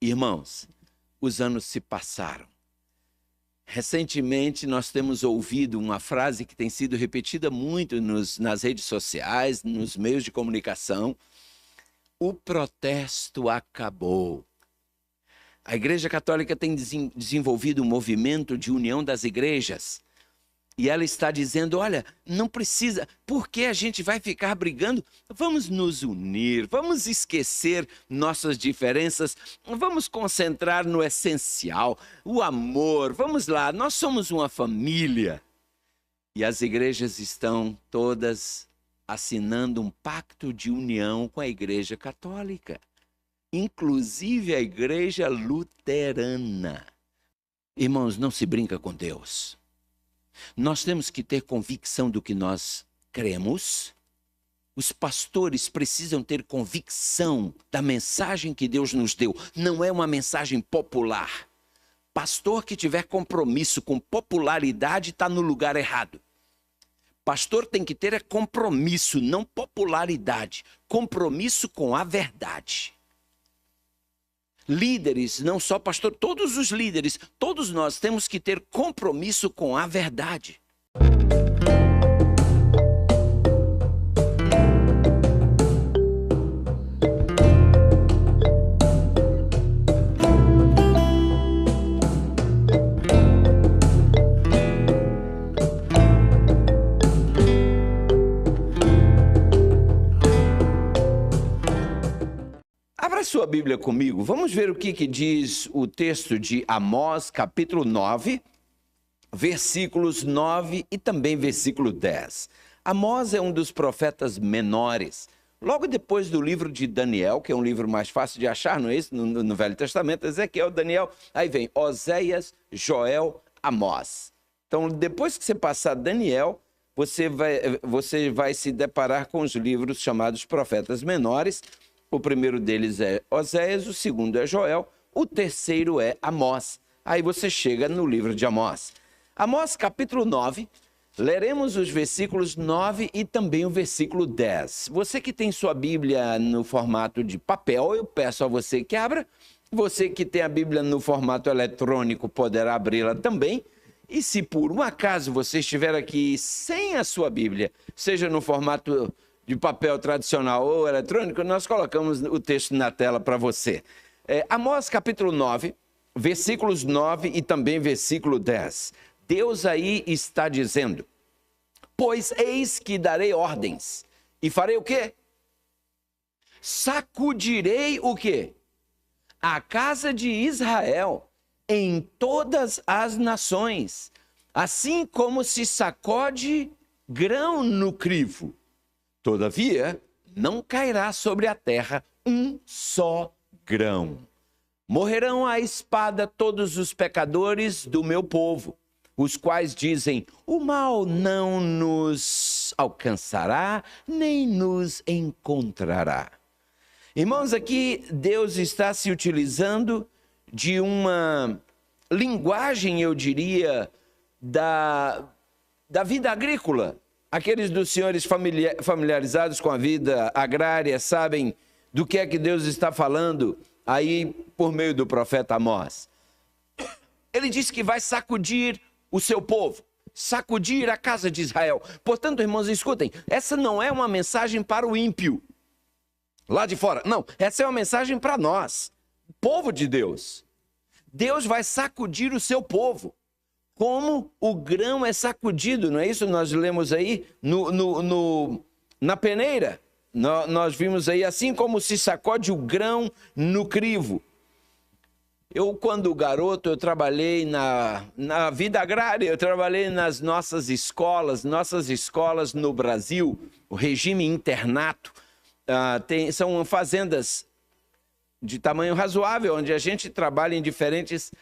Irmãos, os anos se passaram. Recentemente, nós temos ouvido uma frase que tem sido repetida muito nas redes sociais, nos meios de comunicação: o protesto acabou. A Igreja Católica tem desenvolvido um movimento de união das igrejas. E ela está dizendo, olha, não precisa, por que a gente vai ficar brigando? Vamos nos unir, vamos esquecer nossas diferenças, vamos concentrar no essencial, o amor, vamos lá, nós somos uma família. E as igrejas estão todas assinando um pacto de união com a Igreja Católica, inclusive a Igreja Luterana. Irmãos, não se brinca com Deus. Nós temos que ter convicção do que nós cremos. Os pastores precisam ter convicção da mensagem que Deus nos deu. Não é uma mensagem popular. Pastor que tiver compromisso com popularidade está no lugar errado. Pastor tem que ter compromisso, não popularidade. Compromisso com a verdade. Líderes, não só pastor, todos os líderes, todos nós temos que ter compromisso com a verdade. Abra sua Bíblia comigo, vamos ver o que diz o texto de Amós, capítulo 9, versículos 9 e também versículo 10. Amós é um dos profetas menores, logo depois do livro de Daniel, que é um livro mais fácil de achar, não é isso? No Velho Testamento, Ezequiel, Daniel, aí vem Oséias, Joel, Amós. Então, depois que você passar Daniel, você vai se deparar com os livros chamados profetas menores. O primeiro deles é Oséias, o segundo é Joel, o terceiro é Amós. Aí você chega no livro de Amós. Amós, capítulo 9, leremos os versículos 9 e também o versículo 10. Você que tem sua Bíblia no formato de papel, eu peço a você que abra. Você que tem a Bíblia no formato eletrônico poderá abri-la também. E se por um acaso você estiver aqui sem a sua Bíblia, seja no formato de papel tradicional ou eletrônico, nós colocamos o texto na tela para você. Amós capítulo 9, versículos 9 e também versículo 10. Deus aí está dizendo, pois eis que darei ordens e farei o quê? Sacudirei o quê? A casa de Israel em todas as nações, assim como se sacode grão no crivo. Todavia, não cairá sobre a terra um só grão. Morrerão à espada todos os pecadores do meu povo, os quais dizem, o mal não nos alcançará, nem nos encontrará. Irmãos, aqui Deus está se utilizando de uma linguagem, eu diria, da vida agrícola. Aqueles dos senhores familiarizados com a vida agrária sabem do que é que Deus está falando aí por meio do profeta Amós. Ele diz que vai sacudir o seu povo, sacudir a casa de Israel. Portanto, irmãos, escutem, essa não é uma mensagem para o ímpio, lá de fora. Não, essa é uma mensagem para nós, povo de Deus. Deus vai sacudir o seu povo. Como o grão é sacudido, não é isso? Nós lemos aí na peneira. Nós vimos aí, assim como se sacode o grão no crivo. Eu, quando garoto, eu trabalhei na vida agrária, eu trabalhei nas nossas escolas no Brasil, o regime internato. São fazendas de tamanho razoável, onde a gente trabalha em diferentes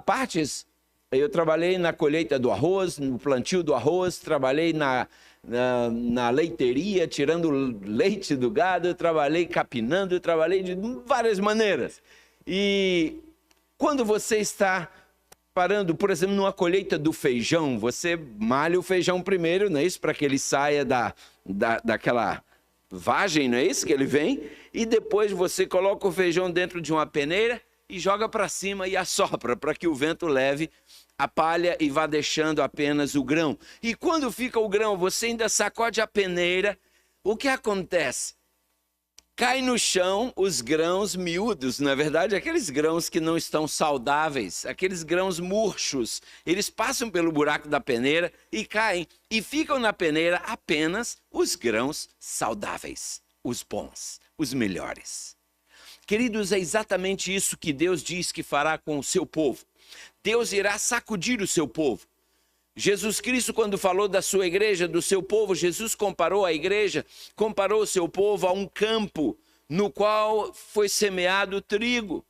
partes. Eu trabalhei na colheita do arroz, no plantio do arroz, trabalhei na leiteria, tirando leite do gado, eu trabalhei capinando, eu trabalhei de várias maneiras. E quando você está parando, por exemplo, numa colheita do feijão, você malha o feijão primeiro, não é isso? Para que ele saia daquela vagem, não é isso que ele vem? E depois você coloca o feijão dentro de uma peneira e joga para cima e assopra para que o vento leve a palha e vá deixando apenas o grão. E quando fica o grão, você ainda sacode a peneira, o que acontece? Cai no chão os grãos miúdos, na verdade, aqueles grãos que não estão saudáveis, aqueles grãos murchos. Eles passam pelo buraco da peneira e caem, e ficam na peneira apenas os grãos saudáveis, os bons, os melhores. Queridos, é exatamente isso que Deus diz que fará com o seu povo. Deus irá sacudir o seu povo. Jesus Cristo, quando falou da sua igreja, do seu povo, Jesus comparou a igreja, comparou o seu povo a um campo no qual foi semeado trigo.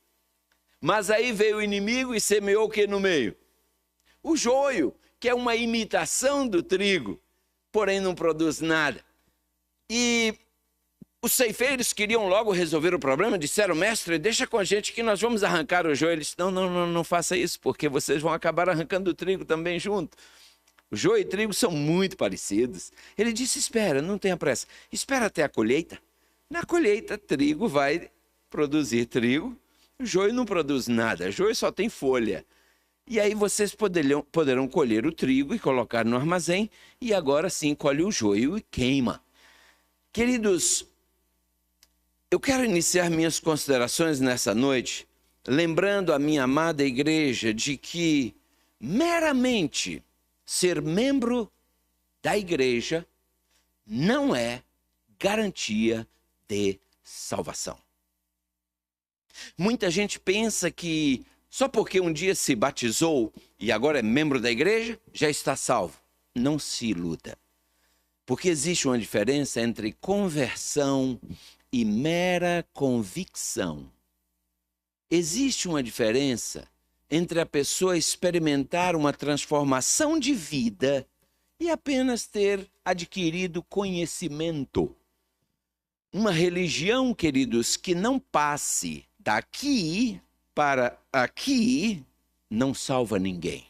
Mas aí veio o inimigo e semeou o que no meio? O joio, que é uma imitação do trigo, porém não produz nada. E os ceifeiros queriam logo resolver o problema, disseram: mestre, deixa com a gente que nós vamos arrancar o joio. Ele disse: não faça isso, porque vocês vão acabar arrancando o trigo também junto. O joio e o trigo são muito parecidos. Ele disse: espera, não tenha pressa, espera até a colheita. Na colheita, trigo vai produzir trigo, o joio não produz nada, o joio só tem folha. E aí vocês poderão colher o trigo e colocar no armazém, e agora sim colhe o joio e queima. Queridos, eu quero iniciar minhas considerações nessa noite, lembrando a minha amada igreja de que meramente ser membro da igreja não é garantia de salvação. Muita gente pensa que só porque um dia se batizou e agora é membro da igreja, já está salvo. Não se iluda. Porque existe uma diferença entre conversão e mera convicção. Existe uma diferença entre a pessoa experimentar uma transformação de vida e apenas ter adquirido conhecimento. Uma religião, queridos, que não passe daqui para aqui, não salva ninguém.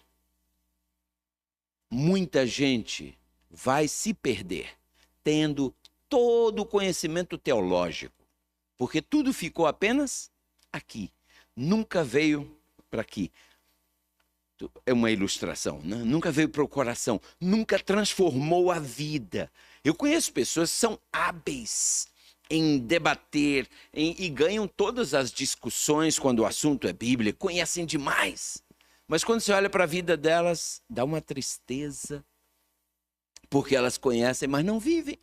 Muita gente vai se perder tendo todo o conhecimento teológico, porque tudo ficou apenas aqui, nunca veio para aqui. É uma ilustração, né? Nunca veio para o coração, nunca transformou a vida. Eu conheço pessoas que são hábeis em debater e ganham todas as discussões quando o assunto é Bíblia, conhecem demais. Mas quando você olha para a vida delas, dá uma tristeza, porque elas conhecem, mas não vivem.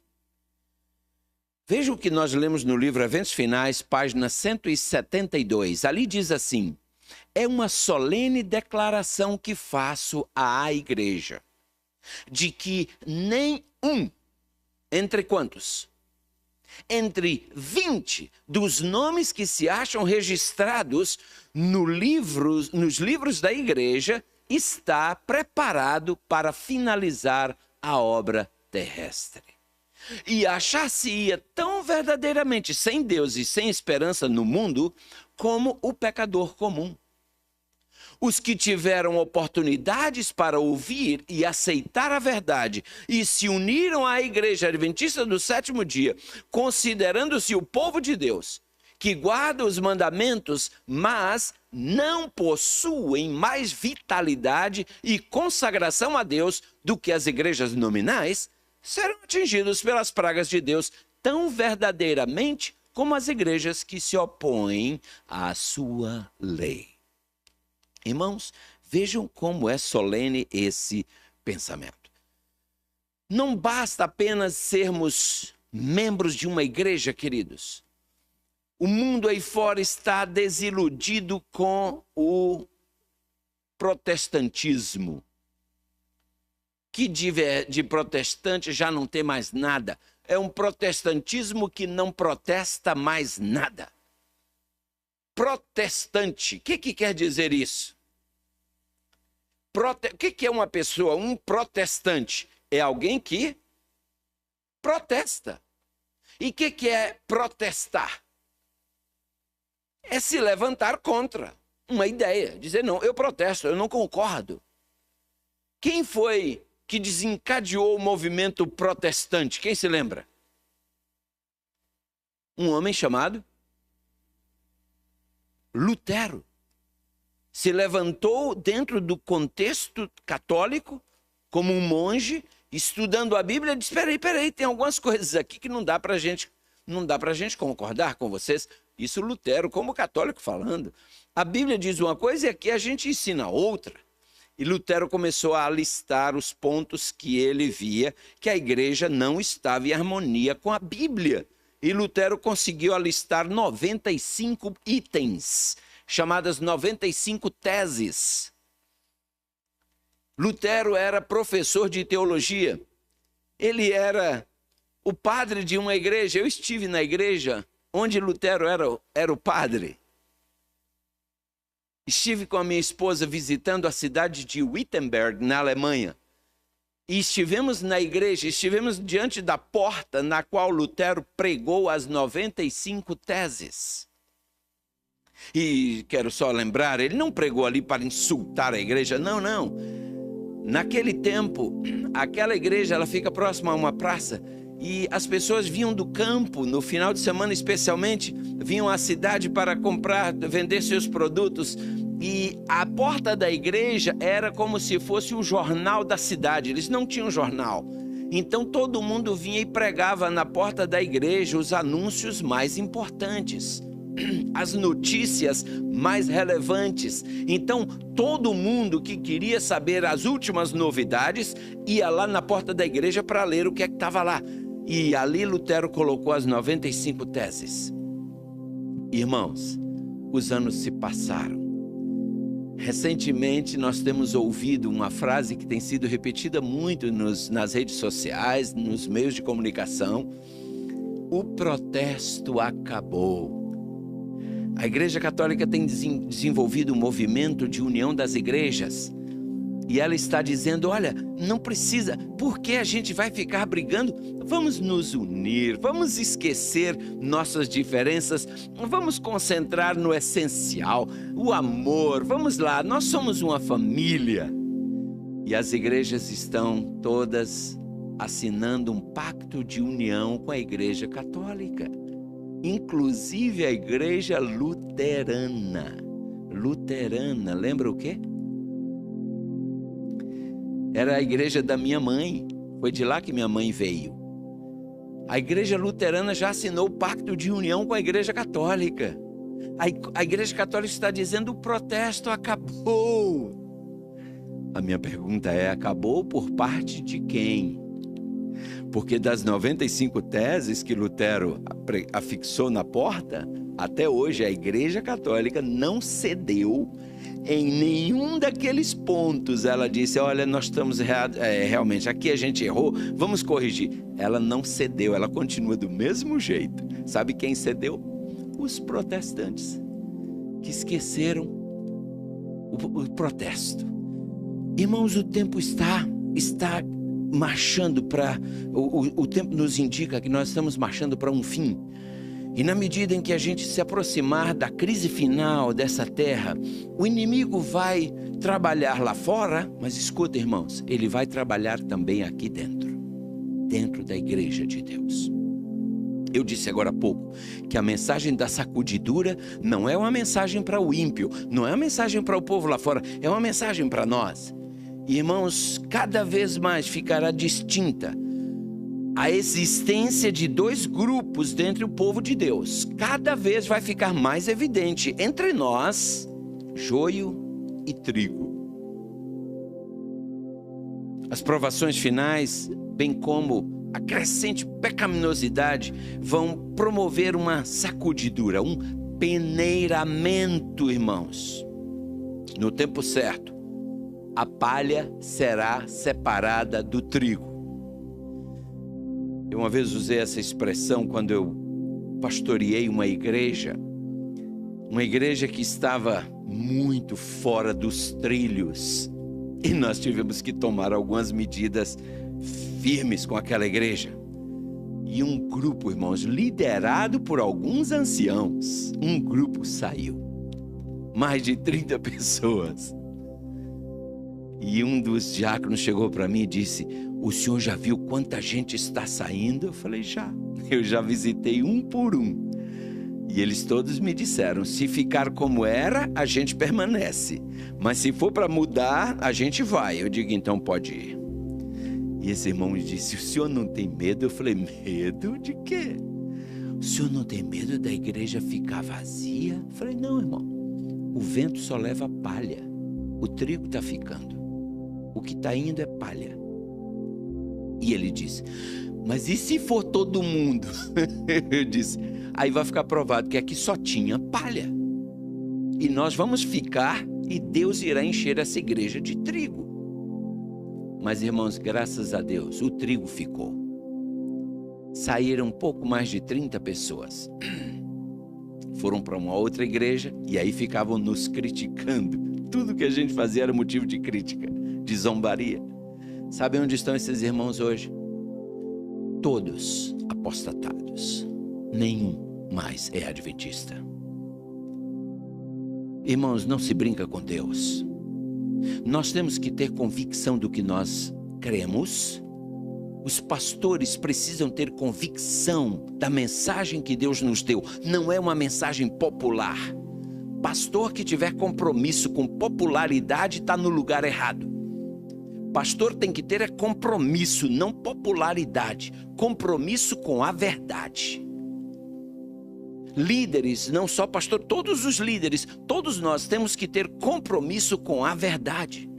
Veja o que nós lemos no livro Eventos Finais, página 172. Ali diz assim: é uma solene declaração que faço à igreja, de que nenhum, entre quantos? Entre 20 dos nomes que se acham registrados nos livros da igreja está preparado para finalizar a obra terrestre. E achar-se-ia tão verdadeiramente sem Deus e sem esperança no mundo como o pecador comum. Os que tiveram oportunidades para ouvir e aceitar a verdade e se uniram à Igreja Adventista do Sétimo Dia, considerando-se o povo de Deus, que guarda os mandamentos, mas não possuem mais vitalidade e consagração a Deus do que as igrejas nominais, serão atingidos pelas pragas de Deus tão verdadeiramente como as igrejas que se opõem à sua lei. Irmãos, vejam como é solene esse pensamento. Não basta apenas sermos membros de uma igreja, queridos. O mundo aí fora está desiludido com o protestantismo. Que de protestante já não tem mais nada. É um protestantismo que não protesta mais nada. Protestante, o que quer dizer isso? O que é uma pessoa? Um protestante é alguém que protesta. E o que é protestar? É se levantar contra uma ideia, dizer: não, eu protesto, eu não concordo. Quem foi que desencadeou o movimento protestante? Quem se lembra? Um homem chamado Lutero. Se levantou dentro do contexto católico, como um monge, estudando a Bíblia, e disse: peraí, tem algumas coisas aqui que não dá para gente concordar com vocês. Isso Lutero, como católico, falando. A Bíblia diz uma coisa e aqui a gente ensina outra. E Lutero começou a listar os pontos que ele via que a igreja não estava em harmonia com a Bíblia. E Lutero conseguiu alistar 95 itens, chamadas 95 teses. Lutero era professor de teologia. Ele era o padre de uma igreja. Eu estive na igreja onde Lutero era o padre. Estive com a minha esposa visitando a cidade de Wittenberg, na Alemanha. E estivemos na igreja, estivemos diante da porta na qual Lutero pregou as 95 teses. E quero só lembrar, ele não pregou ali para insultar a igreja, não. Naquele tempo, aquela igreja ela fica próxima a uma praça e as pessoas vinham do campo, no final de semana especialmente, vinham à cidade para comprar, vender seus produtos. E a porta da igreja era como se fosse o jornal da cidade, eles não tinham jornal. Então todo mundo vinha e pregava na porta da igreja os anúncios mais importantes, as notícias mais relevantes. Então todo mundo que queria saber as últimas novidades ia lá na porta da igreja para ler o que é que estava lá. E ali Lutero colocou as 95 teses. Irmãos, os anos se passaram. Recentemente nós temos ouvido uma frase que tem sido repetida muito nas redes sociais, nos meios de comunicação: o protesto acabou. A Igreja Católica tem desenvolvido um movimento de união das igrejas. E ela está dizendo: olha, não precisa, por que a gente vai ficar brigando? Vamos nos unir, vamos esquecer nossas diferenças, vamos concentrar no essencial, o amor. Vamos lá, nós somos uma família. E as igrejas estão todas assinando um pacto de união com a Igreja Católica, inclusive a Igreja Luterana. Luterana, lembra o quê? Era a igreja da minha mãe, foi de lá que minha mãe veio. A igreja luterana já assinou o pacto de união com a igreja católica. A igreja católica está dizendo: o protesto acabou. A minha pergunta é: acabou por parte de quem? Porque das 95 teses que Lutero afixou na porta, até hoje a igreja católica não cedeu em nenhum daqueles pontos. Ela disse: olha, nós estamos realmente, aqui a gente errou, vamos corrigir. Ela não cedeu, ela continua do mesmo jeito. Sabe quem cedeu? Os protestantes, que esqueceram o protesto. Irmãos, o tempo está marchando para... O tempo nos indica que nós estamos marchando para um fim. E na medida em que a gente se aproximar da crise final dessa terra, o inimigo vai trabalhar lá fora, mas escuta, irmãos, ele vai trabalhar também aqui dentro da igreja de Deus. Eu disse agora há pouco que a mensagem da sacudidura não é uma mensagem para o ímpio, não é uma mensagem para o povo lá fora, é uma mensagem para nós. Irmãos, cada vez mais ficará distinta a existência de dois grupos dentro do povo de Deus. Cada vez vai ficar mais evidente entre nós, joio e trigo. As provações finais, bem como a crescente pecaminosidade, vão promover uma sacudidura, um peneiramento, irmãos. No tempo certo, a palha será separada do trigo. Eu uma vez usei essa expressão quando eu pastoreei uma igreja que estava muito fora dos trilhos, e nós tivemos que tomar algumas medidas firmes com aquela igreja. E um grupo, irmãos, liderado por alguns anciãos, um grupo saiu, mais de 30 pessoas. E um dos diáconos chegou para mim e disse: o senhor já viu quanta gente está saindo? Eu falei: já. Eu já visitei um por um. E eles todos me disseram, se ficar como era, a gente permanece. Mas se for para mudar, a gente vai. Eu digo, então pode ir. E esse irmão me disse, o senhor não tem medo? Eu falei, medo de quê? O senhor não tem medo da igreja ficar vazia? Eu falei, não, irmão. O vento só leva palha. O trigo está ficando. O que está indo é palha. E ele disse, mas e se for todo mundo? Eu disse, aí vai ficar provado que aqui só tinha palha. E nós vamos ficar e Deus irá encher essa igreja de trigo. Mas, irmãos, graças a Deus, o trigo ficou. Saíram um pouco mais de 30 pessoas. Foram para uma outra igreja e aí ficavam nos criticando. Tudo que a gente fazia era motivo de crítica, de zombaria. Sabe onde estão esses irmãos hoje? Todos apostatados. Nenhum mais é adventista. Irmãos, não se brinca com Deus. Nós temos que ter convicção do que nós cremos. Os pastores precisam ter convicção da mensagem que Deus nos deu. Não é uma mensagem popular. Pastor que tiver compromisso com popularidade está no lugar errado. Pastor tem que ter compromisso, não popularidade. Compromisso com a verdade. Líderes, não só pastor, todos os líderes, todos nós temos que ter compromisso com a verdade.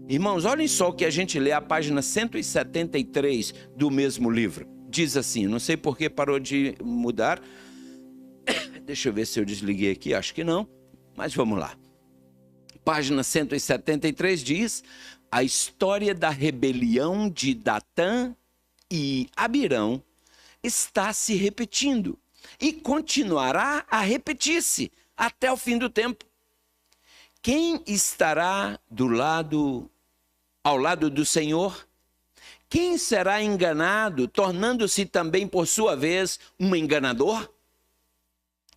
Irmãos, olhem só o que a gente lê, a página 173 do mesmo livro. Diz assim, não sei por que parou de mudar. Deixa eu ver se eu desliguei aqui, acho que não, mas vamos lá. Página 173 diz, a história da rebelião de Datã e Abirão está se repetindo. E continuará a repetir-se até o fim do tempo. Quem estará ao lado do Senhor? Quem será enganado, tornando-se também, por sua vez, um enganador?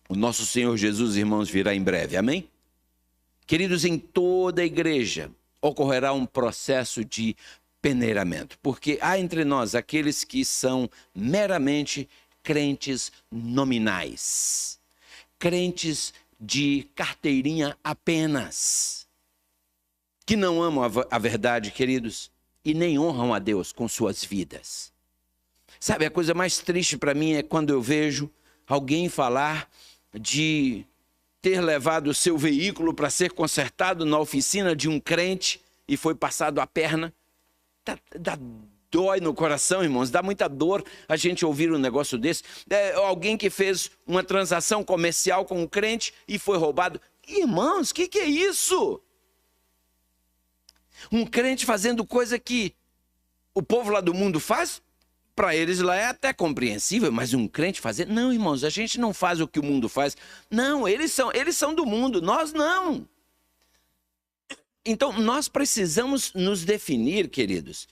O nosso Senhor Jesus, irmãos, virá em breve, amém? Queridos, em toda a igreja ocorrerá um processo de peneiramento, porque há entre nós aqueles que são meramente crentes nominais, crentes de carteirinha apenas, que não amam a verdade, queridos, e nem honram a Deus com suas vidas. Sabe, a coisa mais triste para mim é quando eu vejo alguém falar de ter levado o seu veículo para ser consertado na oficina de um crente e foi passado a perna. Dói no coração, irmãos, dá muita dor a gente ouvir um negócio desse. Alguém que fez uma transação comercial com um crente e foi roubado. Irmãos, o que é isso? Um crente fazendo coisa que o povo lá do mundo faz, para eles lá é até compreensível, mas um crente fazer... Não, irmãos, a gente não faz o que o mundo faz. Não, eles são do mundo, nós não. Então, nós precisamos nos definir, queridos.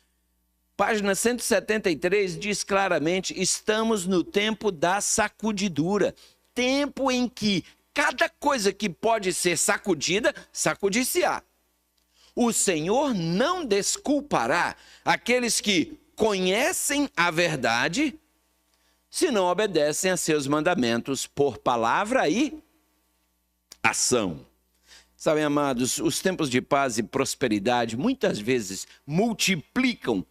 Página 173 diz claramente, estamos no tempo da sacudidura. Tempo em que cada coisa que pode ser sacudida, sacudir-se-á. O Senhor não desculpará aqueles que conhecem a verdade, se não obedecem a seus mandamentos por palavra e ação. Sabem, amados, os tempos de paz e prosperidade muitas vezes multiplicam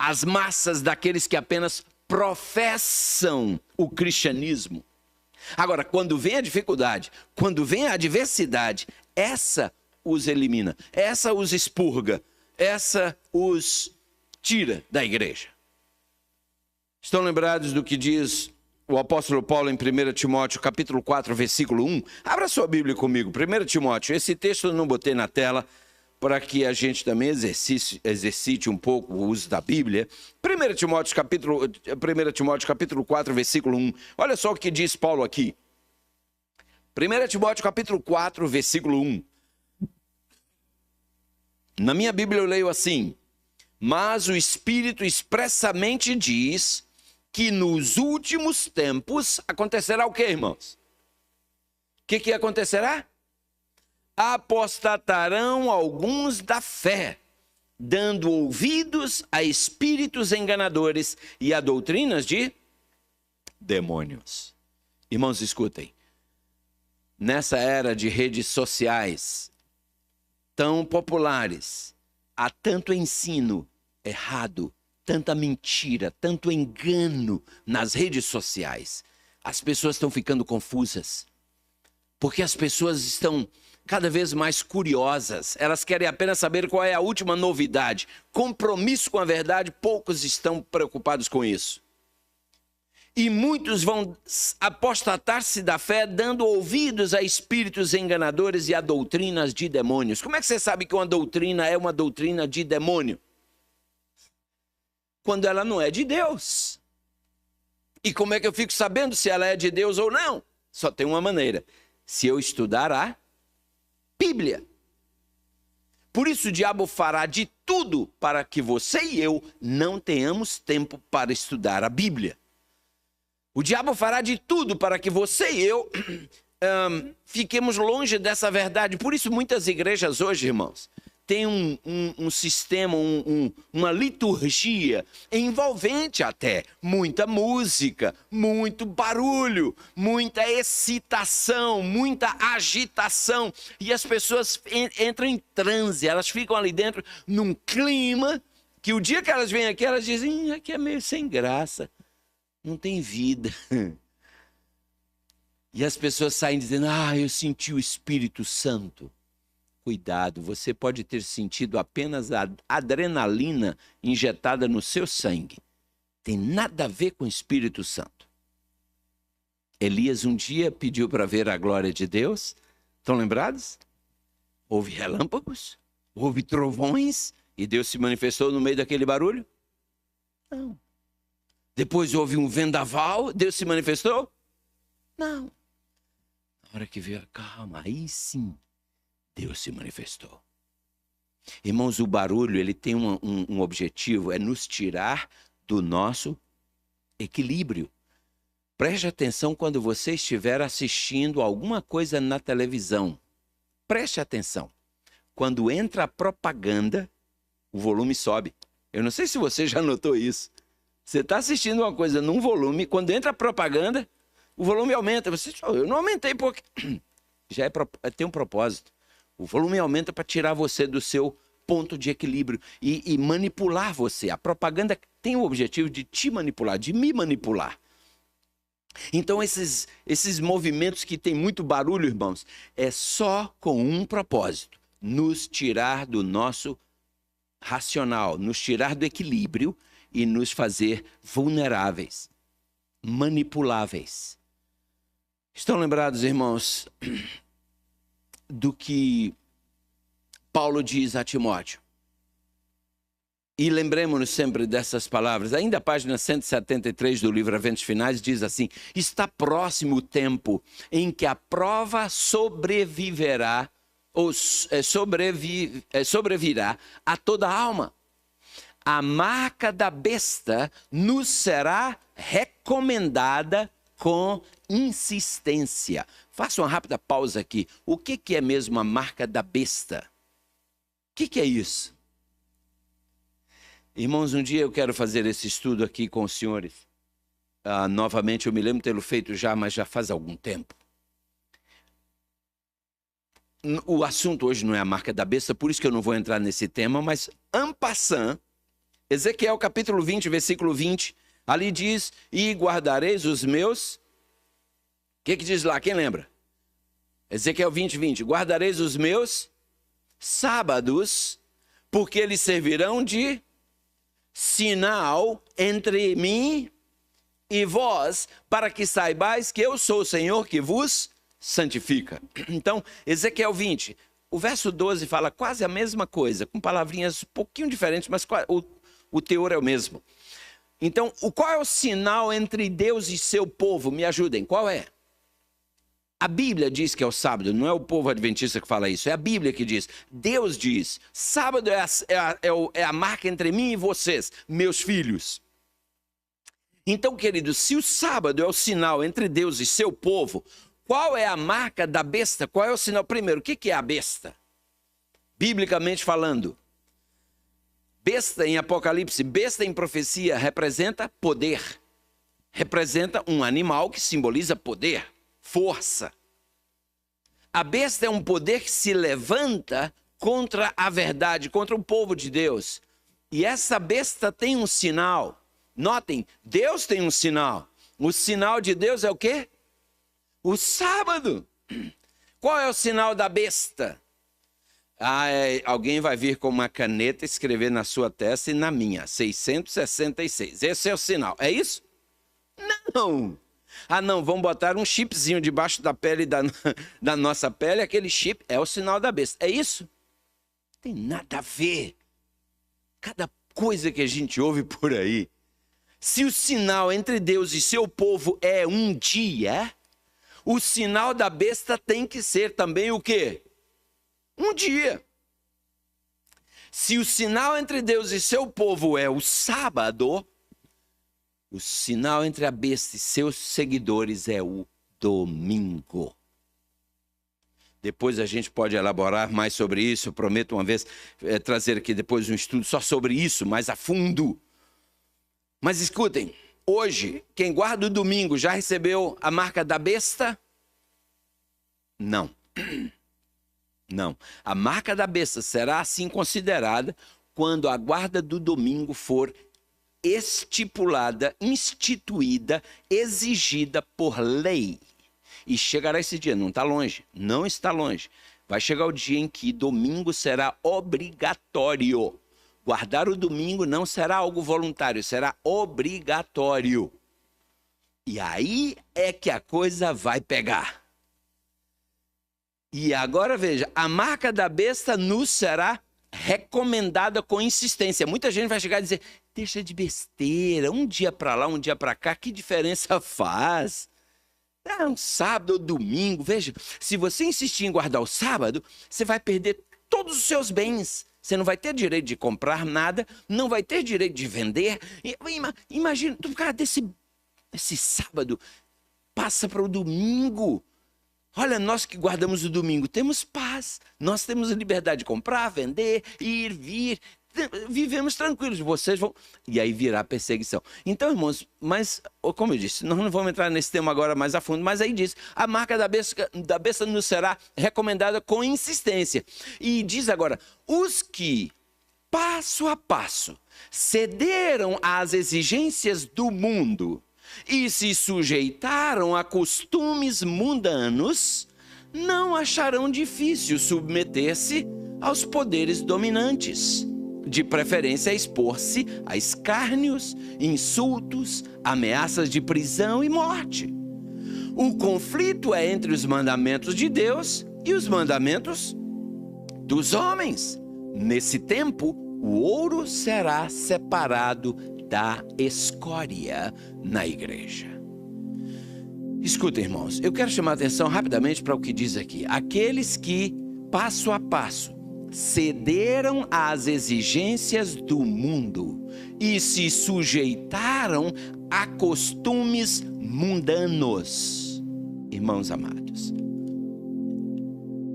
as massas daqueles que apenas professam o cristianismo. Agora, quando vem a dificuldade, quando vem a adversidade, essa os elimina, essa os expurga, essa os tira da igreja. Estão lembrados do que diz o apóstolo Paulo em 1 Timóteo, capítulo 4, versículo 1? Abra sua Bíblia comigo, 1 Timóteo. Esse texto eu não botei na tela, para que a gente também exercite um pouco o uso da Bíblia. 1 Timóteo capítulo 4, versículo 1. Olha só o que diz Paulo aqui. 1 Timóteo capítulo 4, versículo 1. Na minha Bíblia eu leio assim: mas o Espírito expressamente diz que nos últimos tempos acontecerá o quê, irmãos? O que acontecerá? Apostatarão alguns da fé, dando ouvidos a espíritos enganadores e a doutrinas de demônios. Irmãos, escutem. nessa era de redes sociais tão populares, há tanto ensino errado, tanta mentira, tanto engano nas redes sociais. As pessoas estão ficando confusas, porque as pessoas estão cada vez mais curiosas. Elas querem apenas saber qual é a última novidade. Compromisso com a verdade, poucos estão preocupados com isso. E muitos vão apostatar-se da fé, dando ouvidos a espíritos enganadores e a doutrinas de demônios. Como é que você sabe que uma doutrina é uma doutrina de demônio? Quando ela não é de Deus. E como é que eu fico sabendo se ela é de Deus ou não? Só tem uma maneira: se eu estudar a Bíblia. Por isso o diabo fará de tudo para que você e eu não tenhamos tempo para estudar a Bíblia. O diabo fará de tudo para que você e eu fiquemos longe dessa verdade. Por isso muitas igrejas hoje, irmãos, têm um sistema, uma liturgia envolvente até. Muita música, muito barulho, muita excitação, muita agitação. E as pessoas entram em transe, elas ficam ali dentro num clima que o dia que elas vêm aqui, elas dizem, aqui é meio sem graça, não tem vida. E as pessoas saem dizendo, eu senti o Espírito Santo. Cuidado, você pode ter sentido apenas a adrenalina injetada no seu sangue. Tem nada a ver com o Espírito Santo. Elias um dia pediu para ver a glória de Deus. Estão lembrados? Houve relâmpagos, houve trovões e Deus se manifestou no meio daquele barulho? Não. Depois houve um vendaval, Deus se manifestou? Não. Na hora que veio a calma, aí sim Deus se manifestou. Irmãos, o barulho ele tem um objetivo, é nos tirar do nosso equilíbrio. Preste atenção quando você estiver assistindo alguma coisa na televisão. Preste atenção. Quando entra a propaganda, o volume sobe. Eu não sei se você já notou isso. Você está assistindo uma coisa num volume, quando entra a propaganda, o volume aumenta. Você diz, eu não aumentei porque... tem um propósito. O volume aumenta para tirar você do seu ponto de equilíbrio e manipular você. A propaganda tem o objetivo de te manipular, de me manipular. Então esses movimentos que tem muito barulho, irmãos, é só com um propósito: nos tirar do nosso racional, nos tirar do equilíbrio e nos fazer vulneráveis, manipuláveis. Estão lembrados, irmãos, do que Paulo diz a Timóteo? E lembremos-nos sempre dessas palavras. Ainda a página 173 do livro Eventos Finais diz assim: está próximo o tempo em que a prova sobreviverá, ou sobrevirá a toda a alma. A marca da besta nos será recomendada com insistência. Faça uma rápida pausa aqui. O que é mesmo a marca da besta? O que é isso? Irmãos, um dia eu quero fazer esse estudo aqui com os senhores. Novamente, eu me lembro de tê-lo feito já, mas já faz algum tempo. O assunto hoje não é a marca da besta, por isso que eu não vou entrar nesse tema, mas en passant, Ezequiel capítulo 20, versículo 20, ali diz, e guardareis os meus... O que diz lá? Quem lembra? Ezequiel 20, 20. Guardareis os meus sábados, porque eles servirão de sinal entre mim e vós, para que saibais que eu sou o Senhor que vos santifica. Então, Ezequiel 20, o verso 12 fala quase a mesma coisa, com palavrinhas um pouquinho diferentes, mas o teor é o mesmo. Então, qual é o sinal entre Deus e seu povo? Me ajudem, qual é? A Bíblia diz que é o sábado, não é o povo adventista que fala isso, é a Bíblia que diz. Deus diz, sábado é a marca entre mim e vocês, meus filhos. Então, queridos, se o sábado é o sinal entre Deus e seu povo, qual é a marca da besta? Qual é o sinal? Primeiro, o que é a besta? Biblicamente falando, besta em Apocalipse, besta em profecia representa poder. Representa um animal que simboliza poder, força. A besta é um poder que se levanta contra a verdade, contra o povo de Deus. E essa besta tem um sinal. Notem, Deus tem um sinal. O sinal de Deus é o quê? O sábado. Qual é o sinal da besta? Alguém vai vir com uma caneta escrever na sua testa e na minha, 666. Esse é o sinal. É isso? Não. Não, vamos botar um chipzinho debaixo da pele da nossa pele. Aquele chip é o sinal da besta. É isso? Não tem nada a ver. Cada coisa que a gente ouve por aí. Se o sinal entre Deus e seu povo é um dia, o sinal da besta tem que ser também o quê? Um dia. Se o sinal entre Deus e seu povo é o sábado, o sinal entre a besta e seus seguidores é o domingo. Depois a gente pode elaborar mais sobre isso. Eu prometo uma vez trazer aqui depois um estudo só sobre isso, mais a fundo. Mas escutem, hoje, quem guarda o domingo já recebeu a marca da besta? Não. Não. A marca da besta será assim considerada quando a guarda do domingo for estipulada, instituída, exigida por lei. E chegará esse dia, não está longe, não está longe. Vai chegar o dia em que domingo será obrigatório. Guardar o domingo não será algo voluntário, será obrigatório. E aí é que a coisa vai pegar. E agora veja, a marca da besta nos será recomendada com insistência. Muita gente vai chegar e dizer, deixa de besteira, um dia para lá, um dia para cá, que diferença faz? Um sábado ou domingo, veja, se você insistir em guardar o sábado, você vai perder todos os seus bens. Você não vai ter direito de comprar nada, não vai ter direito de vender. Imagina, cara, esse sábado passa para o domingo. Olha, nós que guardamos o domingo temos paz, nós temos a liberdade de comprar, vender, ir, vir, vivemos tranquilos, vocês vão... E aí virá perseguição. Então, irmãos, mas, como eu disse, nós não vamos entrar nesse tema agora mais a fundo, mas aí diz, a marca da besta nos será recomendada com insistência. E diz agora, os que, passo a passo, cederam às exigências do mundo e se sujeitaram a costumes mundanos, não acharão difícil submeter-se aos poderes dominantes, de preferência expor-se a escárnios, insultos, ameaças de prisão e morte. O conflito é entre os mandamentos de Deus e os mandamentos dos homens. Nesse tempo, o ouro será separado da escória na igreja. Escuta, irmãos, eu quero chamar a atenção rapidamente para o que diz aqui. Aqueles que, passo a passo, cederam às exigências do mundo e se sujeitaram a costumes mundanos. Irmãos amados,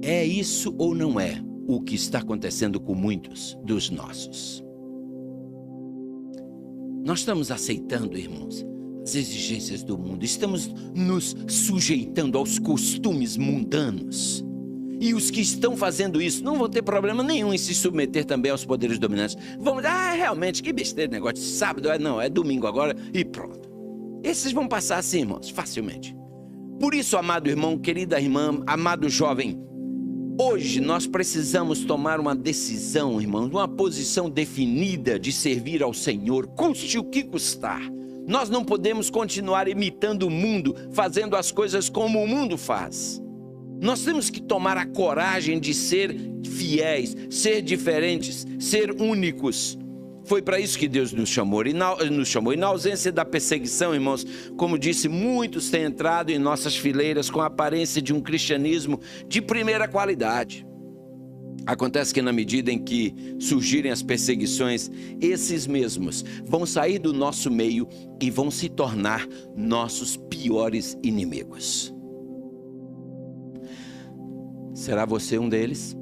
é isso ou não é o que está acontecendo com muitos dos nossos? Nós estamos aceitando, irmãos, as exigências do mundo, estamos nos sujeitando aos costumes mundanos. E os que estão fazendo isso não vão ter problema nenhum em se submeter também aos poderes dominantes. Vão dizer, realmente, que besteira, negócio de sábado, não, é domingo agora e pronto. Esses vão passar assim, irmãos, facilmente. Por isso, amado irmão, querida irmã, amado jovem, hoje nós precisamos tomar uma decisão, irmãos, uma posição definida de servir ao Senhor, custe o que custar. Nós não podemos continuar imitando o mundo, fazendo as coisas como o mundo faz. Nós temos que tomar a coragem de ser fiéis, ser diferentes, ser únicos. Foi para isso que Deus nos chamou. E na ausência da perseguição, irmãos, como disse, muitos têm entrado em nossas fileiras com a aparência de um cristianismo de primeira qualidade. Acontece que na medida em que surgirem as perseguições, esses mesmos vão sair do nosso meio e vão se tornar nossos piores inimigos. Será você um deles?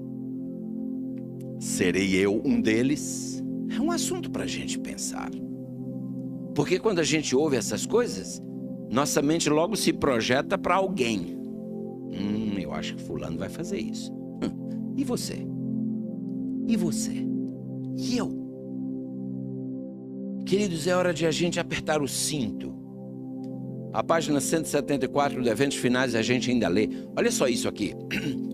Serei eu um deles? É um assunto para a gente pensar. Porque quando a gente ouve essas coisas, nossa mente logo se projeta para alguém. eu acho que fulano vai fazer isso. E você? E você? E eu? Queridos, é hora de a gente apertar o cinto. A página 174 do Eventos Finais a gente ainda lê. Olha só isso aqui.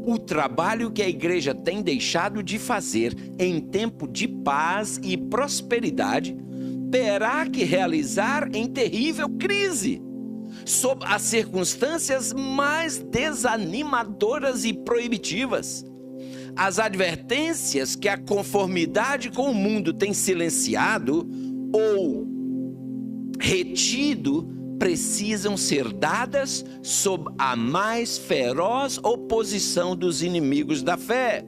O trabalho que a igreja tem deixado de fazer em tempo de paz e prosperidade terá que realizar em terrível crise, sob as circunstâncias mais desanimadoras e proibitivas. As advertências que a conformidade com o mundo tem silenciado ou retido precisam ser dadas sob a mais feroz oposição dos inimigos da fé.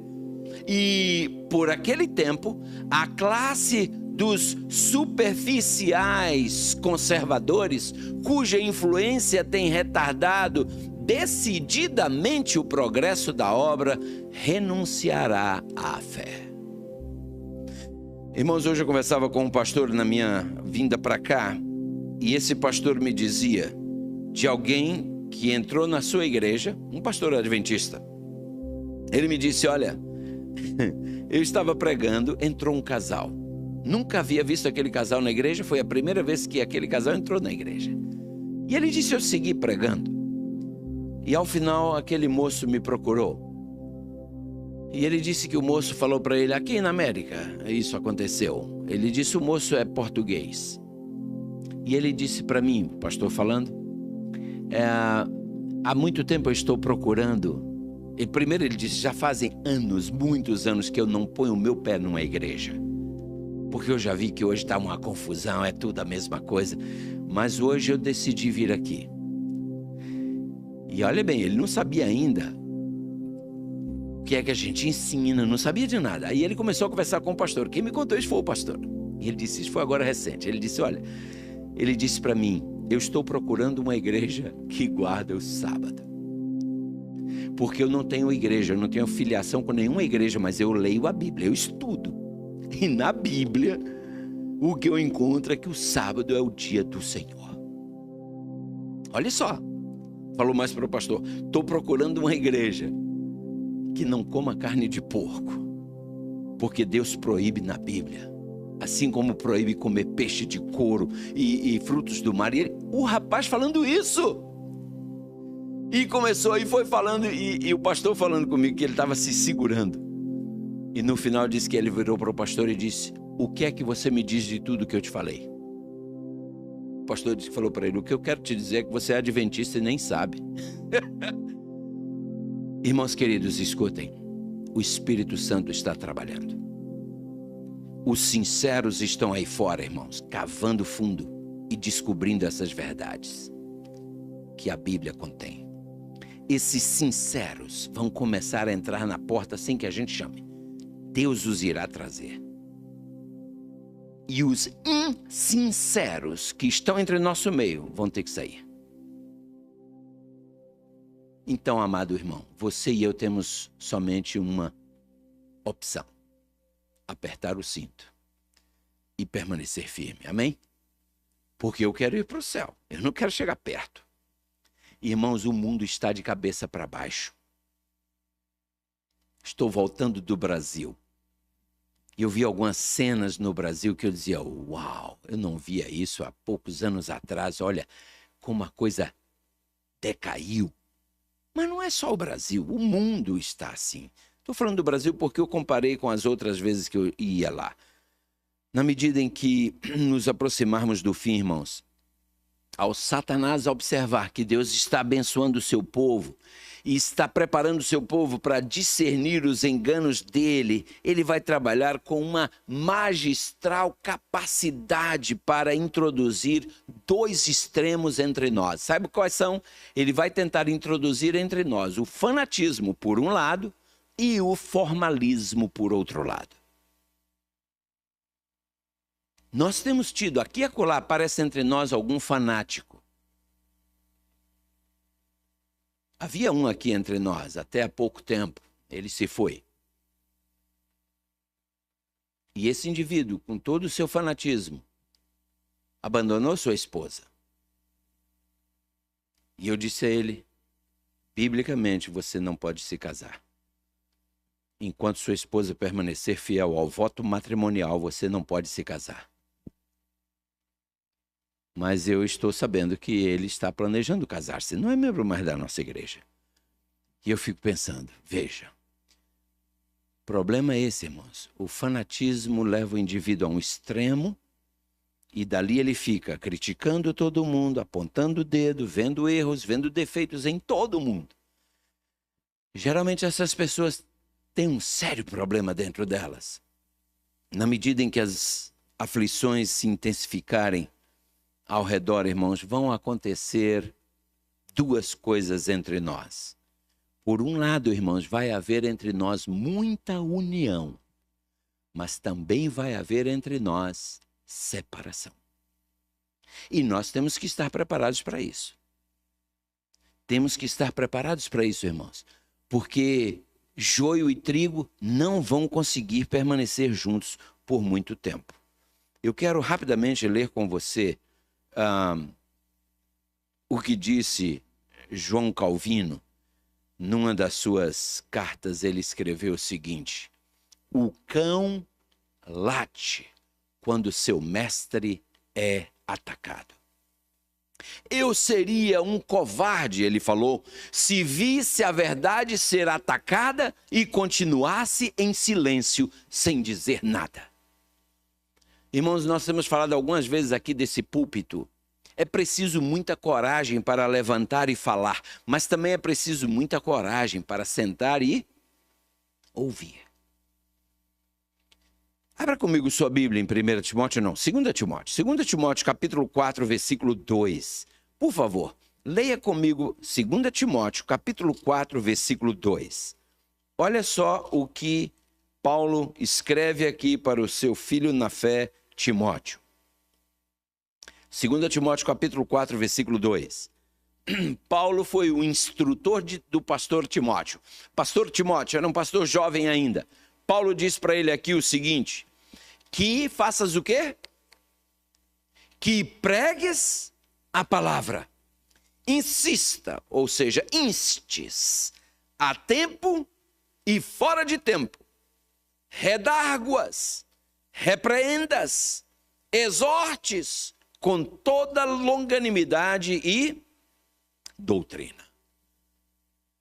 E, por aquele tempo, a classe dos superficiais conservadores, cuja influência tem retardado decididamente o progresso da obra, renunciará à fé. Irmãos, hoje eu conversava com um pastor na minha vinda para cá, e esse pastor me dizia de alguém que entrou na sua igreja, um pastor adventista. Ele me disse, olha, eu estava pregando, entrou um casal. Nunca havia visto aquele casal na igreja, foi a primeira vez que aquele casal entrou na igreja. E ele disse, eu segui pregando. E ao final, aquele moço me procurou. E ele disse que o moço falou para ele, aqui na América, isso aconteceu. Ele disse, o moço é português. E ele disse para mim, o pastor falando, há muito tempo eu estou procurando. E primeiro ele disse, já fazem anos, muitos anos que eu não ponho o meu pé numa igreja. Porque eu já vi que hoje está uma confusão, é tudo a mesma coisa. Mas hoje eu decidi vir aqui. E olha bem, ele não sabia ainda o que é que a gente ensina, não sabia de nada. Aí ele começou a conversar com o pastor. Quem me contou isso foi o pastor. E ele disse, isso foi agora recente. Ele disse, olha, ele disse para mim, eu estou procurando uma igreja que guarda o sábado. Porque eu não tenho igreja, eu não tenho filiação com nenhuma igreja, mas eu leio a Bíblia, eu estudo. E na Bíblia, o que eu encontro é que o sábado é o dia do Senhor. Olha só, falou mais para o pastor, estou procurando uma igreja que não coma carne de porco, porque Deus proíbe na Bíblia. Assim como proíbe comer peixe de couro e frutos do mar. E o rapaz falando isso. E começou e foi falando, e o pastor falando comigo que ele estava se segurando. E no final disse que ele virou para o pastor e disse, o que é que você me diz de tudo que eu te falei? O pastor falou para ele, o que eu quero te dizer é que você é adventista e nem sabe. Irmãos queridos, escutem. O Espírito Santo está trabalhando. Os sinceros estão aí fora, irmãos, cavando fundo e descobrindo essas verdades que a Bíblia contém. Esses sinceros vão começar a entrar na porta sem que a gente chame. Deus os irá trazer. E os insinceros que estão entre nosso meio vão ter que sair. Então, amado irmão, você e eu temos somente uma opção. Apertar o cinto e permanecer firme, amém? Porque eu quero ir para o céu, eu não quero chegar perto. Irmãos, o mundo está de cabeça para baixo. Estou voltando do Brasil. E eu vi algumas cenas no Brasil que eu dizia, uau, eu não via isso há poucos anos atrás, olha como a coisa decaiu. Mas não é só o Brasil, o mundo está assim. Estou falando do Brasil porque eu comparei com as outras vezes que eu ia lá. Na medida em que nos aproximarmos do fim, irmãos, ao Satanás observar que Deus está abençoando o seu povo e está preparando o seu povo para discernir os enganos dele, ele vai trabalhar com uma magistral capacidade para introduzir dois extremos entre nós. Sabe quais são? Ele vai tentar introduzir entre nós o fanatismo por um lado e o formalismo por outro lado. Nós temos tido, aqui e acolá, aparece entre nós algum fanático. Havia um aqui entre nós, até há pouco tempo, ele se foi. E esse indivíduo, com todo o seu fanatismo, abandonou sua esposa. E eu disse a ele, Biblicamente, você não pode se casar. Enquanto sua esposa permanecer fiel ao voto matrimonial, você não pode se casar. Mas eu estou sabendo que ele está planejando casar-se. Não é membro mais da nossa igreja. E eu fico pensando, veja, o problema é esse, irmãos. O fanatismo leva o indivíduo a um extremo e dali ele fica criticando todo mundo, apontando o dedo, vendo erros, vendo defeitos em todo mundo. Geralmente essas pessoas têm um sério problema dentro delas. Na medida em que as aflições se intensificarem ao redor, irmãos, vão acontecer duas coisas entre nós. Por um lado, irmãos, vai haver entre nós muita união, mas também vai haver entre nós separação. E nós temos que estar preparados para isso. Temos que estar preparados para isso, irmãos, porque joio e trigo não vão conseguir permanecer juntos por muito tempo. Eu quero rapidamente ler com você o que disse João Calvino. Numa das suas cartas, ele escreveu o seguinte: o cão late quando seu mestre é atacado. Eu seria um covarde, ele falou, se visse a verdade ser atacada e continuasse em silêncio, sem dizer nada. Irmãos, nós temos falado algumas vezes aqui desse púlpito. É preciso muita coragem para levantar e falar, mas também é preciso muita coragem para sentar e ouvir. Abra comigo sua Bíblia em 1 Timóteo, não, 2 Timóteo. 2 Timóteo, capítulo 4, versículo 2. Por favor, leia comigo 2 Timóteo, capítulo 4, versículo 2. Olha só o que Paulo escreve aqui para o seu filho na fé, Timóteo. 2 Timóteo, capítulo 4, versículo 2. Paulo foi o instrutor do pastor Timóteo. Pastor Timóteo era um pastor jovem ainda. Paulo diz para ele aqui o seguinte: que faças o quê? Que pregues a palavra. Insista, ou seja, instes, a tempo e fora de tempo. Redarguas, repreendas, exortes, com toda longanimidade e doutrina.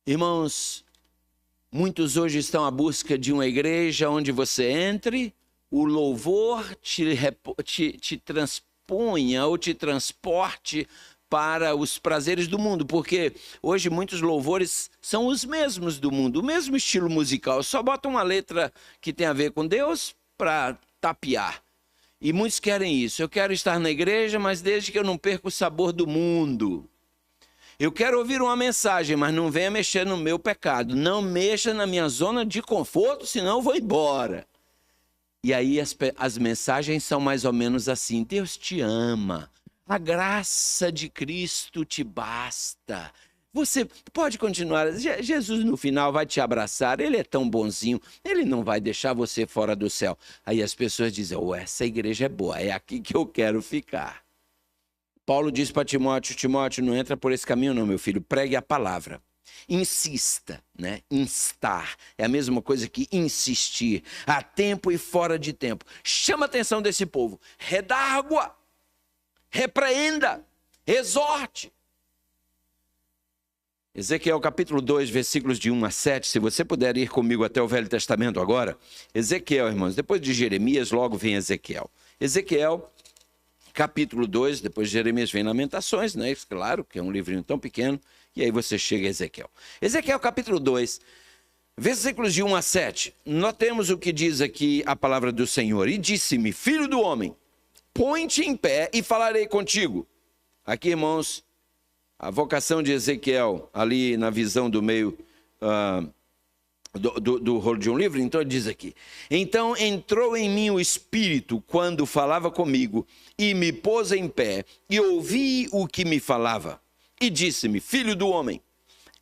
Irmãos, muitos hoje estão à busca de uma igreja onde você entre, o louvor te transponha ou te transporte para os prazeres do mundo, porque hoje muitos louvores são os mesmos do mundo, o mesmo estilo musical, só bota uma letra que tem a ver com Deus para tapear. E muitos querem isso. Eu quero estar na igreja, mas desde que eu não perca o sabor do mundo. Eu quero ouvir uma mensagem, mas não venha mexer no meu pecado. Não mexa na minha zona de conforto, senão eu vou embora. E aí as mensagens são mais ou menos assim: Deus te ama, a graça de Cristo te basta. Você pode continuar, Jesus no final vai te abraçar, ele é tão bonzinho, ele não vai deixar você fora do céu. Aí as pessoas dizem: oh, essa igreja é boa, é aqui que eu quero ficar. Paulo diz para Timóteo: Timóteo, não entra por esse caminho não, meu filho, pregue a palavra. Insista, né? Instar, é a mesma coisa que insistir, a tempo e fora de tempo. Chama a atenção desse povo, redargua, repreenda, exorte. Ezequiel capítulo 2, versículos de 1 a 7, se você puder ir comigo até o Velho Testamento agora. Ezequiel, irmãos, depois de Jeremias, logo vem Ezequiel. Ezequiel, capítulo 2, depois de Jeremias vem Lamentações, né? Claro, que é um livrinho tão pequeno, e aí você chega a Ezequiel. Ezequiel capítulo 2, versículos de 1 a 7, notemos o que diz aqui a palavra do Senhor. E disse-me: filho do homem, põe-te em pé e falarei contigo. Aqui, irmãos, a vocação de Ezequiel, ali na visão do meio do rolo de um livro, então ele diz aqui: então entrou em mim o Espírito quando falava comigo, e me pôs em pé, e ouvi o que me falava. E disse-me: filho do homem,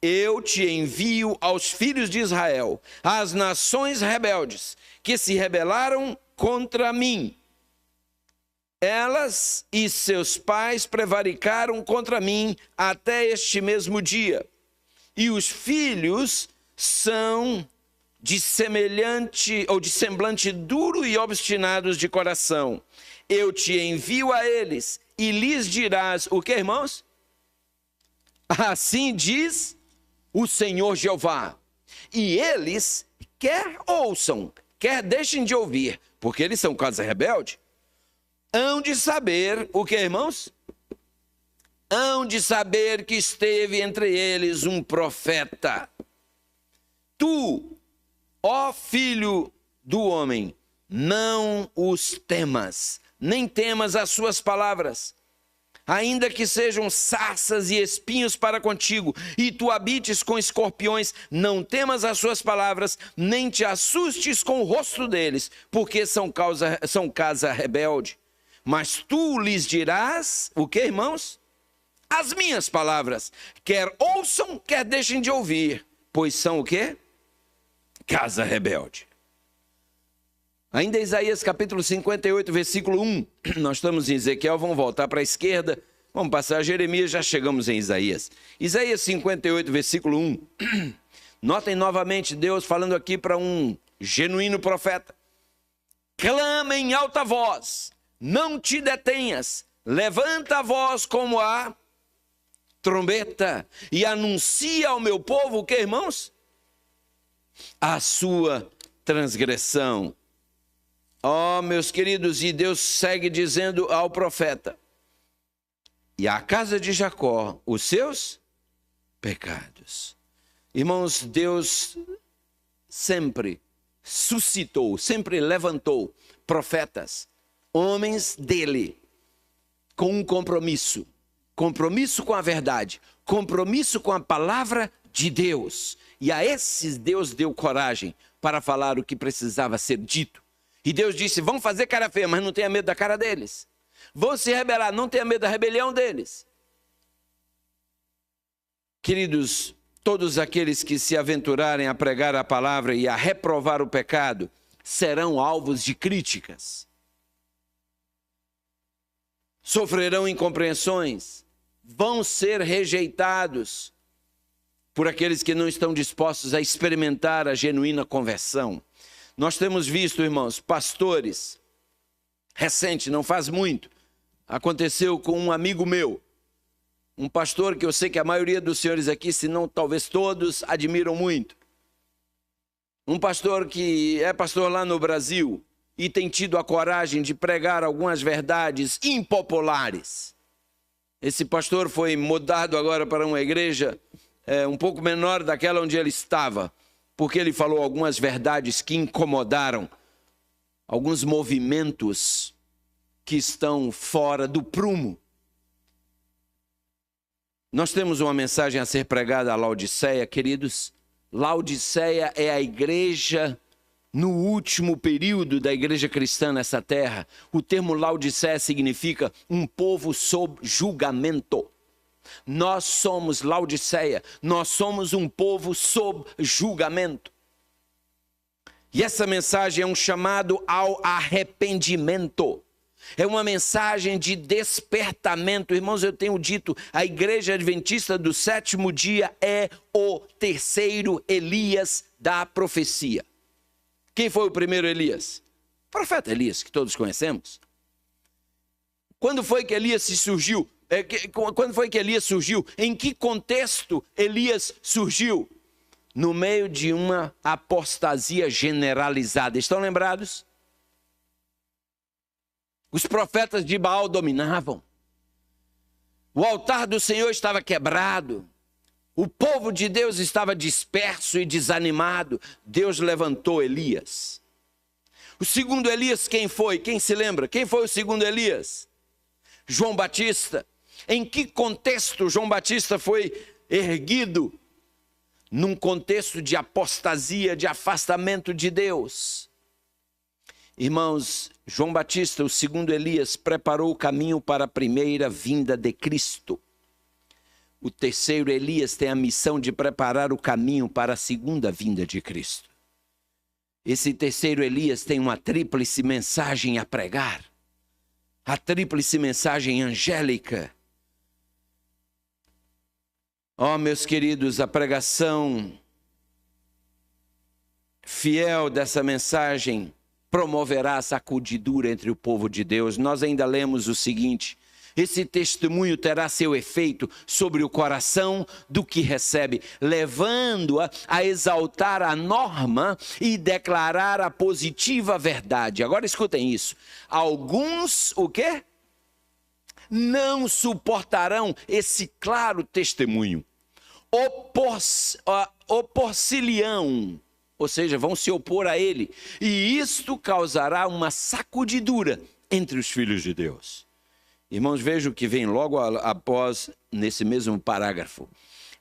eu te envio aos filhos de Israel, às nações rebeldes, que se rebelaram contra mim. Elas e seus pais prevaricaram contra mim até este mesmo dia. e os filhos são de semelhante ou de semblante duro e obstinados de coração. Eu te envio a eles e lhes dirás o que, irmãos? Assim diz o Senhor Jeová. E eles, quer ouçam, quer deixem de ouvir, porque eles são casa rebelde, hão de saber o que, irmãos? Hão de saber que esteve entre eles um profeta. Tu, ó filho do homem, não os temas, nem temas as suas palavras, ainda que sejam sarças e espinhos para contigo, e tu habites com escorpiões, não temas as suas palavras, nem te assustes com o rosto deles, porque são casa rebelde. Mas tu lhes dirás, o que, irmãos? As minhas palavras, quer ouçam, quer deixem de ouvir, pois são o quê? Casa rebelde. Ainda Isaías capítulo 58, versículo 1, nós estamos em Ezequiel, vamos voltar para a esquerda, vamos passar a Jeremias, já chegamos em Isaías. Isaías 58, versículo 1, notem novamente Deus falando aqui para um genuíno profeta. Clama em alta voz, não te detenhas, levanta a voz como a trombeta e anuncia ao meu povo o que, irmãos? A sua transgressão. Oh, meus queridos, e Deus segue dizendo ao profeta, e à casa de Jacó, os seus pecados. Irmãos, Deus sempre suscitou, sempre levantou profetas, homens dele, com um compromisso com a verdade, compromisso com a palavra de Deus. E a esses Deus deu coragem para falar o que precisava ser dito. E Deus disse, vão fazer cara feia, mas não tenha medo da cara deles. Vão se rebelar, não tenha medo da rebelião deles. Queridos, todos aqueles que se aventurarem a pregar a palavra e a reprovar o pecado, serão alvos de críticas. Sofrerão incompreensões, vão ser rejeitados por aqueles que não estão dispostos a experimentar a genuína conversão. Nós temos visto, irmãos, pastores, recente, não faz muito, aconteceu com um amigo meu, um pastor que eu sei que a maioria dos senhores aqui, se não talvez todos, admiram muito. Um pastor que é pastor lá no Brasil e tem tido a coragem de pregar algumas verdades impopulares. Esse pastor foi mudado agora para uma igreja um pouco menor daquela onde ele estava, porque ele falou algumas verdades que incomodaram alguns movimentos que estão fora do prumo. Nós temos uma mensagem a ser pregada a Laodiceia, queridos. Laodiceia é a igreja no último período da igreja cristã nessa terra. O termo Laodiceia significa um povo sob julgamento. Nós somos Laodiceia, nós somos um povo sob julgamento. E essa mensagem é um chamado ao arrependimento. É uma mensagem de despertamento. Irmãos, eu tenho dito, a igreja adventista do sétimo dia é o terceiro Elias da profecia. Quem foi o primeiro Elias? O profeta Elias, que todos conhecemos. Quando foi que Elias surgiu? Quando foi que Elias surgiu? Em que contexto Elias surgiu? No meio de uma apostasia generalizada. Estão lembrados? Os profetas de Baal dominavam. O altar do Senhor estava quebrado. O povo de Deus estava disperso e desanimado. Deus levantou Elias. O segundo Elias, quem foi? Quem se lembra? Quem foi o segundo Elias? João Batista. Em que contexto João Batista foi erguido? Num contexto de apostasia, de afastamento de Deus. Irmãos, João Batista, o segundo Elias, preparou o caminho para a primeira vinda de Cristo. O terceiro Elias tem a missão de preparar o caminho para a segunda vinda de Cristo. Esse terceiro Elias tem uma tríplice mensagem a pregar. A tríplice mensagem angélica. Ó, meus queridos, a pregação fiel dessa mensagem promoverá a sacudidura entre o povo de Deus. Nós ainda lemos o seguinte: esse testemunho terá seu efeito sobre o coração do que recebe, levando-a a exaltar a norma e declarar a positiva verdade. Agora escutem isso. Alguns, o quê? Não suportarão esse claro testemunho. Opor-se-lhe-ão, ou seja, vão se opor a ele. E isto causará uma sacudidura entre os filhos de Deus. Irmãos, vejam o que vem logo após, nesse mesmo parágrafo.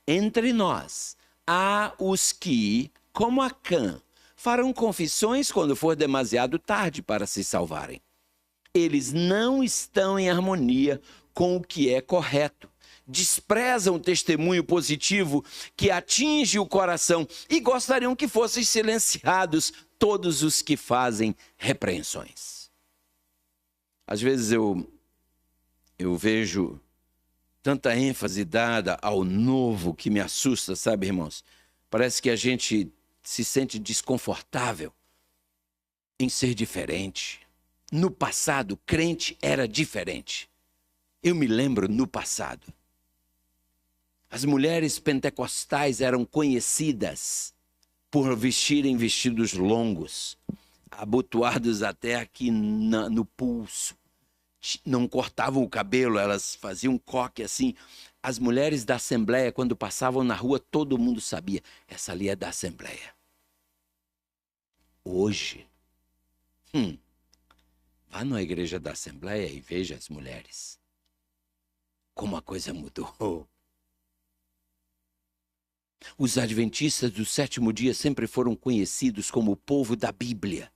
Entre nós há os que, como Acã, farão confissões quando for demasiado tarde para se salvarem. Eles não estão em harmonia com o que é correto. Desprezam o testemunho positivo que atinge o coração e gostariam que fossem silenciados todos os que fazem repreensões. Às vezes eu vejo tanta ênfase dada ao novo que me assusta, sabe, irmãos? Parece que a gente se sente desconfortável em ser diferente. No passado, crente era diferente. Eu me lembro no passado. As mulheres pentecostais eram conhecidas por vestirem vestidos longos, abotoados até aqui no pulso. Não cortavam o cabelo, elas faziam um coque assim. As mulheres da Assembleia, quando passavam na rua, todo mundo sabia: essa ali é da Assembleia. Hoje, vá na igreja da Assembleia e veja as mulheres. Como a coisa mudou. Os adventistas do sétimo dia sempre foram conhecidos como o povo da Bíblia.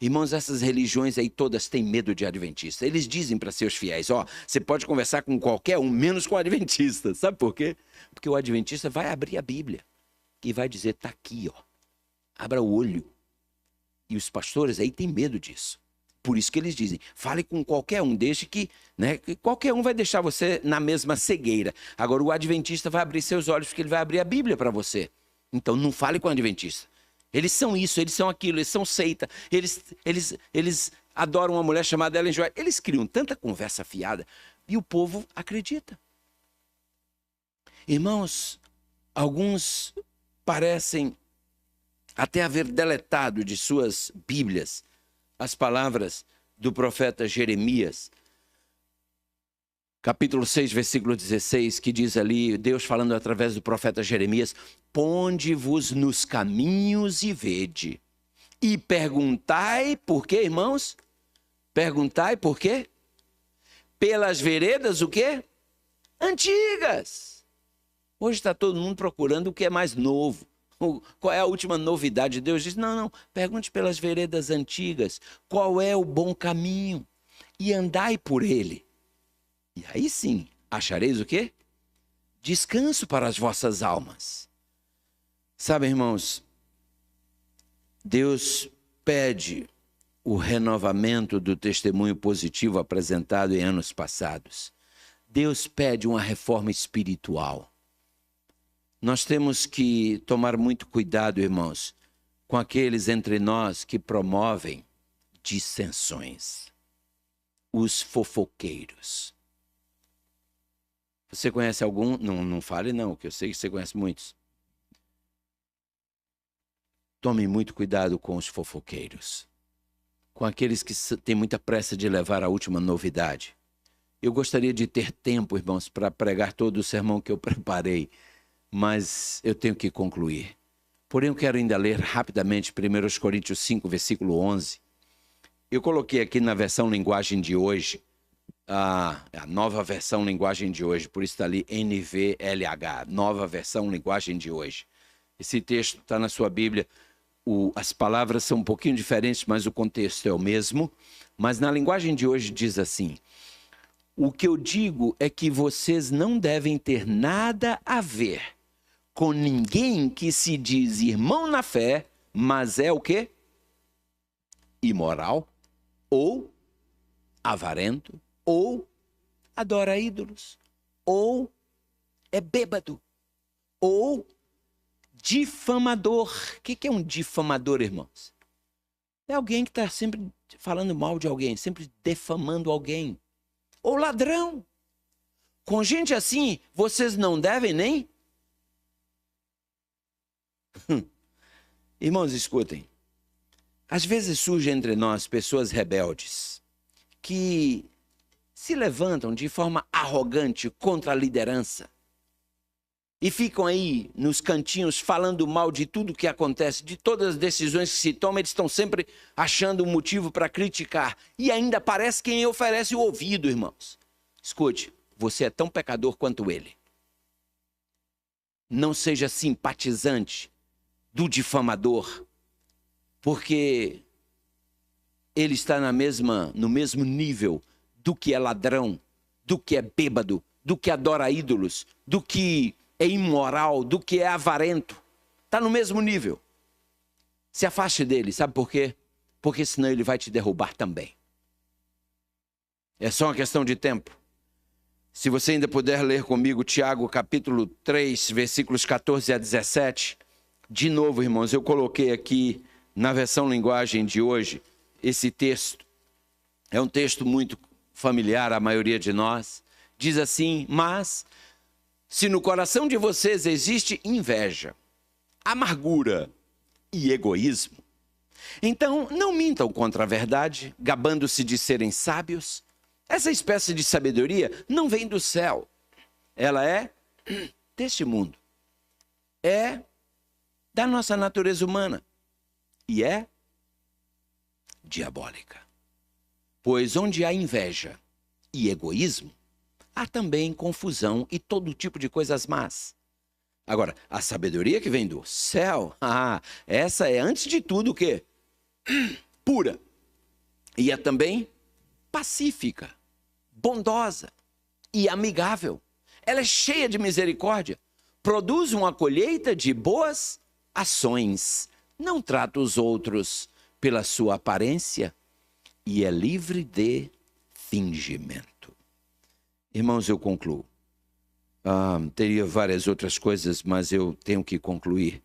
Irmãos, essas religiões aí todas têm medo de adventista. Eles dizem para seus fiéis: ó, você pode conversar com qualquer um, menos com o adventista. Sabe por quê? Porque o adventista vai abrir a Bíblia e vai dizer: tá aqui, ó. Abra o olho. E os pastores aí têm medo disso. Por isso que eles dizem: fale com qualquer um, deixe que qualquer um vai deixar você na mesma cegueira. Agora o adventista vai abrir seus olhos porque ele vai abrir a Bíblia para você. Então não fale com o adventista. Eles são isso, eles são aquilo, eles são seita. Eles adoram uma mulher chamada Ellen White. Eles criam tanta conversa fiada e o povo acredita. Irmãos, alguns parecem até haver deletado de suas Bíblias as palavras do profeta Jeremias, capítulo 6, versículo 16, que diz ali, Deus falando através do profeta Jeremias: ponde-vos nos caminhos e vede, e perguntai, por quê, irmãos? Perguntai por quê? Pelas veredas, o quê? Antigas. Hoje está todo mundo procurando o que é mais novo. Qual é a última novidade? Deus diz: não, pergunte pelas veredas antigas, qual é o bom caminho, e andai por ele. E aí sim, achareis o quê? Descanso para as vossas almas. Sabe, irmãos, Deus pede o renovamento do testemunho positivo apresentado em anos passados. Deus pede uma reforma espiritual. Nós temos que tomar muito cuidado, irmãos, com aqueles entre nós que promovem dissensões. Os fofoqueiros. Você conhece algum? Não fale não, que eu sei que você conhece muitos. Tome muito cuidado com os fofoqueiros. Com aqueles que têm muita pressa de levar a última novidade. Eu gostaria de ter tempo, irmãos, para pregar todo o sermão que eu preparei. Mas eu tenho que concluir. Porém, eu quero ainda ler rapidamente 1 Coríntios 5, versículo 11. Eu coloquei aqui na versão linguagem de hoje, a nova versão linguagem de hoje, por isso está ali NVLH, nova versão linguagem de hoje. Esse texto está na sua Bíblia. As palavras são um pouquinho diferentes, mas o contexto é o mesmo. Mas na linguagem de hoje diz assim: o que eu digo é que vocês não devem ter nada a ver com ninguém que se diz irmão na fé, mas é o quê? Imoral, ou avarento, ou adora ídolos, ou é bêbado, ou difamador. O que é um difamador, irmãos? É alguém que está sempre falando mal de alguém, sempre defamando alguém. Ou ladrão. Com gente assim, vocês não devem nem... Irmãos, escutem. Às vezes surgem entre nós pessoas rebeldes que se levantam de forma arrogante contra a liderança e ficam aí nos cantinhos falando mal de tudo que acontece, de todas as decisões que se tomam. Eles estão sempre achando um motivo para criticar e ainda parece quem oferece o ouvido, irmãos. Escute, você é tão pecador quanto ele. Não seja simpatizante do difamador, porque ele está no mesmo nível do que é ladrão, do que é bêbado, do que adora ídolos, do que é imoral, do que é avarento. Está no mesmo nível. Se afaste dele, sabe por quê? Porque senão ele vai te derrubar também. É só uma questão de tempo. Se você ainda puder ler comigo Tiago capítulo 3, versículos 14 a 17. De novo, irmãos, eu coloquei aqui na versão linguagem de hoje esse texto. É um texto muito familiar à maioria de nós. Diz assim: mas se no coração de vocês existe inveja, amargura e egoísmo, então não mintam contra a verdade, gabando-se de serem sábios. Essa espécie de sabedoria não vem do céu. Ela é deste mundo. É da nossa natureza humana. E é diabólica. Pois onde há inveja e egoísmo, há também confusão e todo tipo de coisas más. Agora, a sabedoria que vem do céu, essa é antes de tudo o quê? Pura. E é também pacífica, bondosa e amigável. Ela é cheia de misericórdia, produz uma colheita de boas ações, não trata os outros pela sua aparência e é livre de fingimento. Irmãos, eu concluo. Teria várias outras coisas, mas eu tenho que concluir.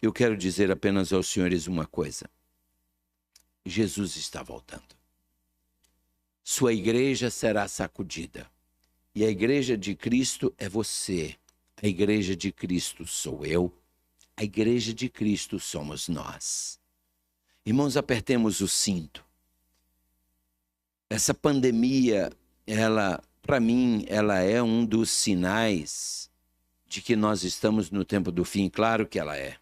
Eu quero dizer apenas aos senhores uma coisa. Jesus está voltando. Sua igreja será sacudida. E a igreja de Cristo é você. A igreja de Cristo sou eu. A igreja de Cristo somos nós. Irmãos, apertemos o cinto. Essa pandemia, para mim, ela é um dos sinais de que nós estamos no tempo do fim. Claro que ela é.